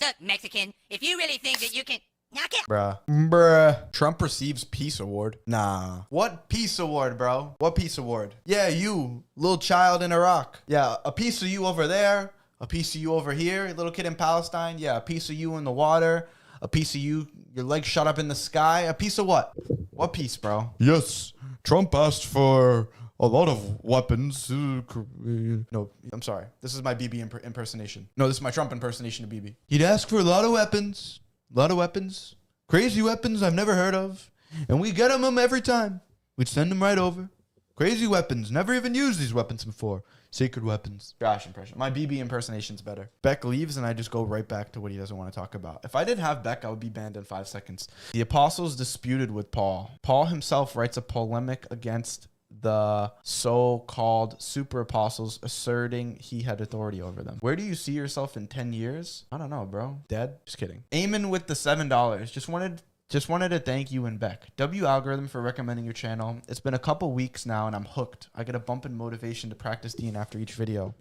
Look, Mexican, if you really think that you can knock it. Bruh. Trump receives peace award. Nah. What peace award, bro? What peace award? Yeah, you, little child in Iraq. Yeah, a piece of you over there. A piece of you over here. Little kid in Palestine. Yeah, a piece of you in the water. A piece of you, your legs shot up in the sky. A piece of what? What piece, bro? Yes, Trump asked for a lot of weapons. No, I'm sorry. This is my BB impersonation. No, this is my Trump impersonation of BB. He'd ask for a lot of weapons. A lot of weapons. Crazy weapons I've never heard of. And we get them every time. We'd send them right over. Crazy weapons. Never even used these weapons before. Sacred weapons. Josh impression. My BB impersonation's better. Beck leaves and I just go right back to what he doesn't want to talk about. If I didn't have Beck, I would be banned in 5 seconds. The apostles disputed with Paul. Paul himself writes a polemic against the so-called super apostles, asserting he had authority over them. Where do you see yourself in 10 years? I don't know, bro. Dead? Just kidding. Eamon with the $7. Just wanted to thank you and Beck. W algorithm for recommending your channel. It's been a couple weeks now and I'm hooked. I get a bump in motivation to practice Dean after each video.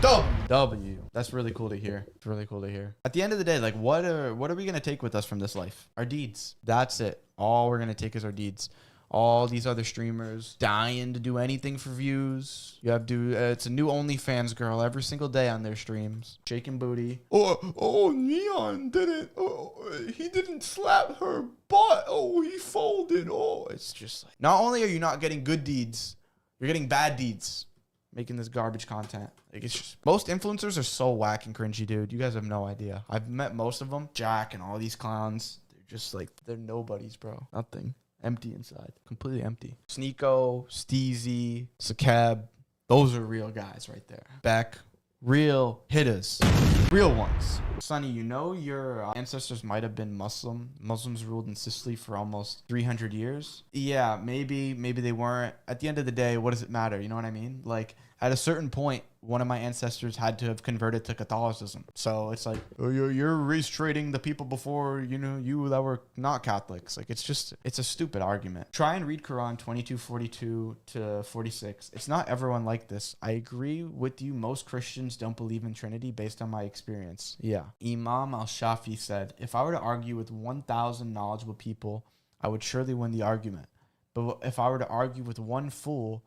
W. That's really cool to hear. It's really cool to hear. At the end of the day, like what are we gonna take with us from this life? Our deeds. That's it. All we're gonna take is our deeds. All these other streamers dying to do anything for views. You have to, it's a new OnlyFans girl every single day on their streams. Shaking booty. Oh, Neon didn't. Oh, he didn't slap her butt. Oh, he folded. Oh, It's just like, not only are you not getting good deeds, you're getting bad deeds. Making this garbage content. Like it's just, most influencers are so whack and cringy, dude. You guys have no idea. I've met most of them. Jack and all these clowns. They're just like, they're nobodies, bro. Nothing. Empty inside. Completely empty. Sneeko, Steezy, Sakeb. Those are real guys right there. Beck. Real hitters. Real ones. Sonny, you know your ancestors might have been Muslim. Muslims ruled in Sicily for almost 300 years. Yeah, maybe they weren't. At the end of the day, what does it matter? You know what I mean? Like, at a certain point, one of my ancestors had to have converted to Catholicism. So it's like, oh, you're race trading the people before, you that were not Catholics. Like, it's a stupid argument. Try and read Quran 22:42 to 46. It's not everyone like this. I agree with you. Most Christians don't believe in Trinity based on my experience. Yeah. Imam al-Shafi said, if I were to argue with 1,000 knowledgeable people, I would surely win the argument. But if I were to argue with one fool,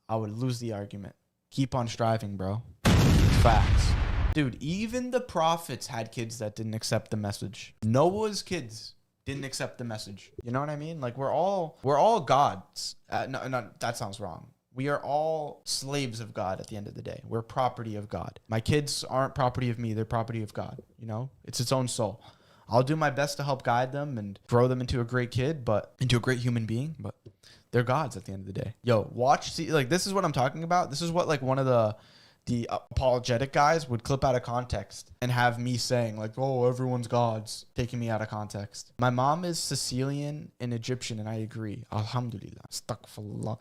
I would lose the argument. Keep on striving, bro. Facts. Dude, even the prophets had kids that didn't accept the message. Noah's kids didn't accept the message. You know what I mean? Like, we're all gods. No, that sounds wrong. We are all slaves of God at the end of the day. We're property of God. My kids aren't property of me. They're property of God. You know? It's its own soul. I'll do my best to help guide them and grow them into a great kid, into a great human being, but they're gods at the end of the day. Yo, like, this is what I'm talking about. This is what, like, one of the apologetic guys would clip out of context and have me saying, like, oh, everyone's gods, taking me out of context. My mom is Sicilian and Egyptian, and I agree. Alhamdulillah. Astaghfirullah.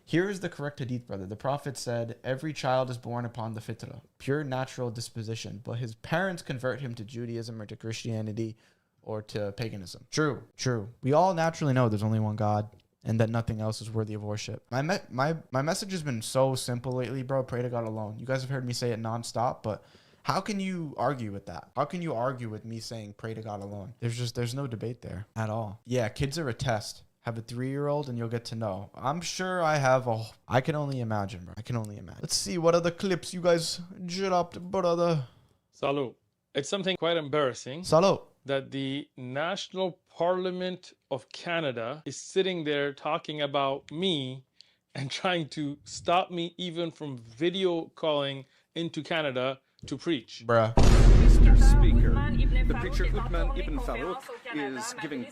Here is the correct hadith, brother. The Prophet said, every child is born upon the fitrah, pure natural disposition, but his parents convert him to Judaism or to Christianity or to paganism. True. We all naturally know there's only one God and that nothing else is worthy of worship. My message has been so simple lately, bro. Pray to God alone. You guys have heard me say it nonstop, but how can you argue with that? How can you argue with me saying pray to God alone? There's no debate there at all. Yeah, kids are a test. Have a 3-year-old and you'll get to know. I'm sure I have I can only imagine, bro. I can only imagine. Let's see what other clips you guys dropped, brother. Salut. It's something quite embarrassing. Salut. That the National Parliament of Canada is sitting there talking about me and trying to stop me even from video calling into Canada to preach. Bruh. Mr. Speaker, the preacher Uthman Ibn Farouk is giving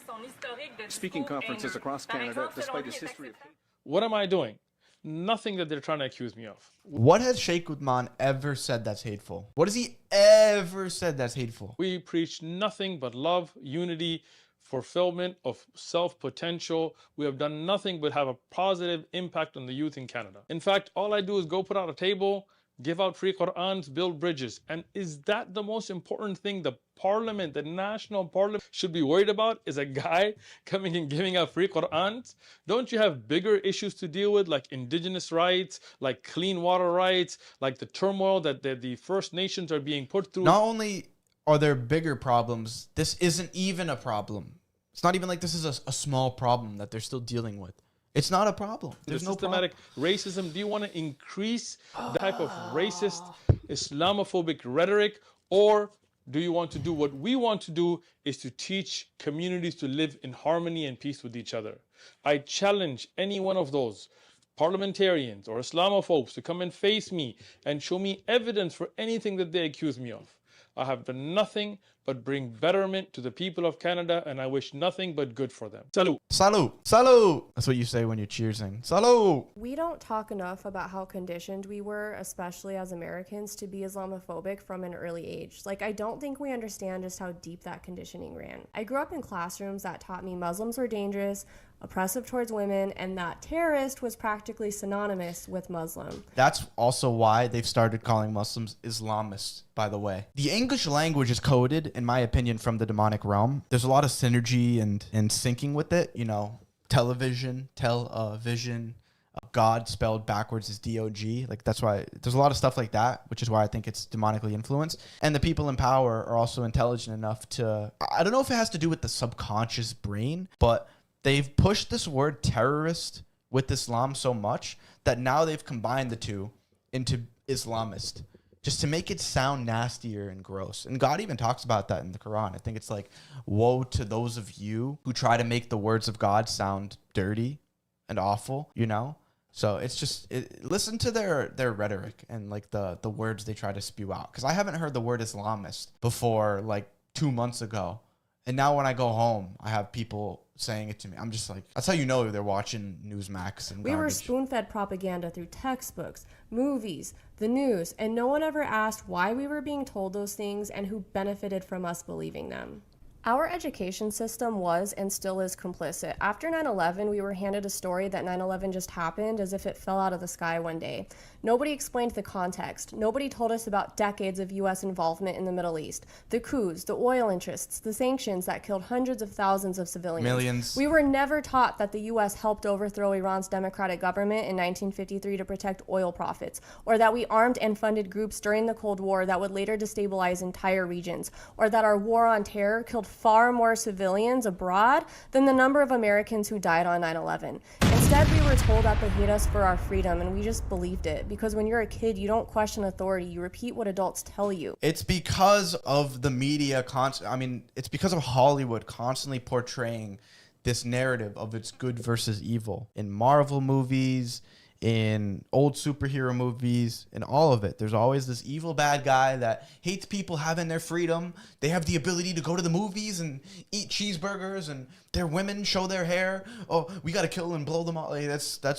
speaking conferences across Canada despite his history of hate. What am I doing? Nothing that they're trying to accuse me of. What has Sheikh Uthman ever said that's hateful? What has he ever said that's hateful? We preach nothing but love, unity, fulfillment of self-potential. We have done nothing but have a positive impact on the youth in Canada. In fact, all I do is go put out a table, give out free Qur'ans, build bridges. And is that the most important thing the parliament, the national parliament, should be worried about? Is a guy coming and giving out free Qur'ans? Don't you have bigger issues to deal with, like indigenous rights, like clean water rights, like the turmoil that the First Nations are being put through? Not only are there bigger problems? This isn't even a problem. It's not even like this is a small problem that they're still dealing with. It's not a problem. There's no systematic racism. Do you want to increase the type of racist, Islamophobic rhetoric, or do you want to do what we want to do, is to teach communities to live in harmony and peace with each other? I challenge any one of those parliamentarians or Islamophobes to come and face me and show me evidence for anything that they accuse me of. I have done nothing but bring betterment to the people of Canada, and I wish nothing but good for them. Salut. Salut. Salut. That's what you say when you're cheersing. Salut. We don't talk enough about how conditioned we were, especially as Americans, to be Islamophobic from an early age. Like, I don't think we understand just how deep that conditioning ran. I grew up in classrooms that taught me Muslims were dangerous, oppressive towards women, and that terrorist was practically synonymous with Muslim. That's also why they've started calling Muslims Islamists, by the way. The English language is coded, in my opinion, from the demonic realm. There's a lot of synergy and syncing with it. You know, television, God spelled backwards is D-O-G. Like, that's why there's a lot of stuff like that, which is why I think it's demonically influenced. And the people in power are also intelligent enough to, I don't know if it has to do with the subconscious brain, but they've pushed this word terrorist with Islam so much that now they've combined the two into Islamist, just to make it sound nastier and gross. And God even talks about that in the Quran. I think it's like, woe to those of you who try to make the words of God sound dirty and awful, you know? So it's just, listen to their rhetoric and like the words they try to spew out. Because I haven't heard the word Islamist before like 2 months ago. And now when I go home, I have people saying it to me. I'm just like, that's how you know they're watching Newsmax and We were garbage. spoon-fed propaganda through textbooks, movies, the news, and no one ever asked why we were being told those things and who benefited from us believing them. Our education system was and still is complicit. After 9/11, we were handed a story that 9/11 just happened as if it fell out of the sky one day. Nobody explained the context. Nobody told us about decades of U.S. involvement in the Middle East, the coups, the oil interests, the sanctions that killed hundreds of thousands of civilians. Millions. We were never taught that the U.S. helped overthrow Iran's democratic government in 1953 to protect oil profits, or that we armed and funded groups during the Cold War that would later destabilize entire regions, or that our war on terror killed far more civilians abroad than the number of Americans who died on 9/11. Instead, we were told that they hate us for our freedom, and we just believed it. Because when you're a kid, you don't question authority. You repeat what adults tell you. It's because of the media it's because of Hollywood constantly portraying this narrative of it's good versus evil. In Marvel movies, in old superhero movies, in all of it, there's always this evil bad guy that hates people having their freedom. They have the ability to go to the movies and eat cheeseburgers, and their women show their hair. Oh, we got to kill and blow them all. Like, that's the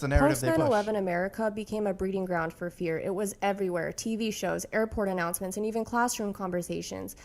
narrative they push. Post 9/11 America became a breeding ground for fear. It was everywhere. TV shows, airport announcements, and even classroom conversations.